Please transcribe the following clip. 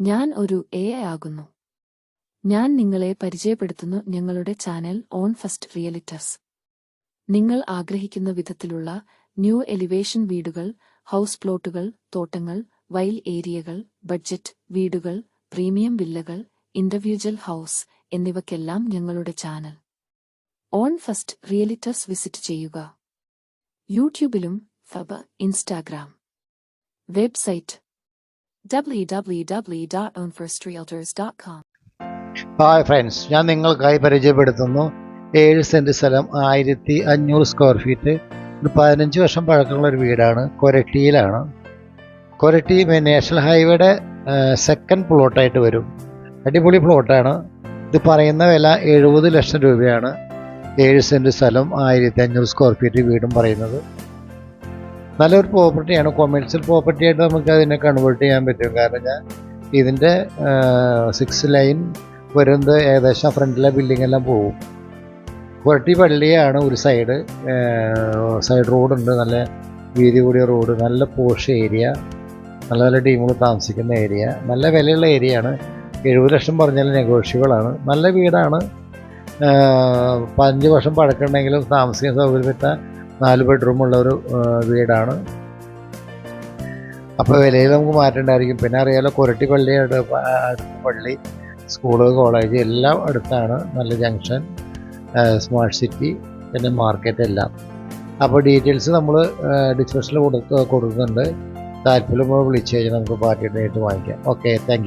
ഞാൻ ഒരു AI ആകുന്നു. ഞാൻ നിങ്ങളെ പരിചയപ്പെടുത്തുന്നു ഞങ്ങളുടെ ചാനൽ ഓൺ ഫസ്റ്റ് റിയലിറ്റേഴ്സ്. നിങ്ങൾ ആഗ്രഹിക്കുന്ന വിധത്തിലുള്ള ന്യൂ എലിവേഷൻ വീടുകൾ, ഹൗസ് പ്ലോട്ടുകൾ, തോട്ടങ്ങൾ, വൈൽ ഏരിയകൾ, ബഡ്ജറ്റ് വീടുകൾ, പ്രീമിയം വില്ലകൾ, ഇൻഡിവിജ്വൽ ഹൗസ് എന്നിവയ്ക്കെല്ലാം ഞങ്ങളുടെ ചാനൽ ഓൺ ഫസ്റ്റ് റിയലിറ്റേഴ്സ് വിസിറ്റ് ചെയ്യുക. യൂട്യൂബിലും Instagram website www.ownfirstrealtors.com. Hi friends, ഞാൻ നിങ്ങൾക്കായി പരിചയപ്പെടുത്തുന്നു 7 സെൻറ്റ് സ്ഥലം 1500 സ്ക്വയർ ഫീറ്റ് ഒരു 15 വർഷം പഴക്കമുള്ള ഒരു വീടാണ്. കൊരട്ടിയിലാണ്. കൊരട്ടി നാഷണൽ ഹൈവേയുടെ സെക്കൻഡ് പ്ലോട്ടായിട്ട് വരും. അടിപൊളി പ്ലോട്ടാണ്. ഇത് പറയുന്ന വില 70 ലക്ഷം രൂപയാണ്. 7 സെൻറ്റ് സ്ഥലം 1500 സ്ക്വയർ ഫീറ്റ് വീടും പറയുന്നത്. നല്ലൊരു പ്രോപ്പർട്ടിയാണ്. കൊമേഴ്സ്യൽ പ്രോപ്പർട്ടി ആയിട്ട് നമുക്ക് അതിനെ കൺവേർട്ട് ചെയ്യാൻ പറ്റും. കാരണം ഞാൻ ഇതിൻ്റെ 6 ലൈൻ വരുന്നത് ഏകദേശം ഫ്രണ്ടിലെ ബിൽഡിംഗ് എല്ലാം പോകും. കൊരട്ടി പള്ളിയാണ് ഒരു സൈഡ് റോഡുണ്ട്. നല്ല വീതി കൂടിയ റോഡ്, നല്ല പോഷ് ഏരിയ, നല്ല നല്ല ടീമുകൾ താമസിക്കുന്ന ഏരിയ, നല്ല വിലയുള്ള ഏരിയയാണ്. 70 ലക്ഷം പറഞ്ഞാൽ നെഗോഷ്യബിളാണ്. നല്ല വീടാണ്. 5 വർഷം പഴക്കമുണ്ടെങ്കിലും താമസിക്കാൻ സൗകര്യപ്പെട്ട 4 ബെഡ്റൂമുള്ള ഒരു വീടാണ്. അപ്പോൾ വിലയിൽ നമുക്ക് മാറ്റേണ്ടായിരിക്കും. പിന്നെ അറിയാലോ, കൊരട്ടി പള്ളിയുടെ പള്ളി, സ്കൂള്, കോളേജ് എല്ലാം അടുത്താണ്. നല്ല ജംഗ്ഷൻ, സ്മാർട്ട് സിറ്റി, പിന്നെ മാർക്കറ്റ് എല്ലാം. അപ്പോൾ ഡീറ്റെയിൽസ് നമ്മൾ ഡിസ്ക്രിപ്ഷനിൽ കൊടുക്കുന്നുണ്ട്. താല്പര്യം വിളിച്ചു കഴിഞ്ഞാൽ നമുക്ക് പാർട്ടിയായിട്ട് വാങ്ങിക്കാം. Okay, thank you.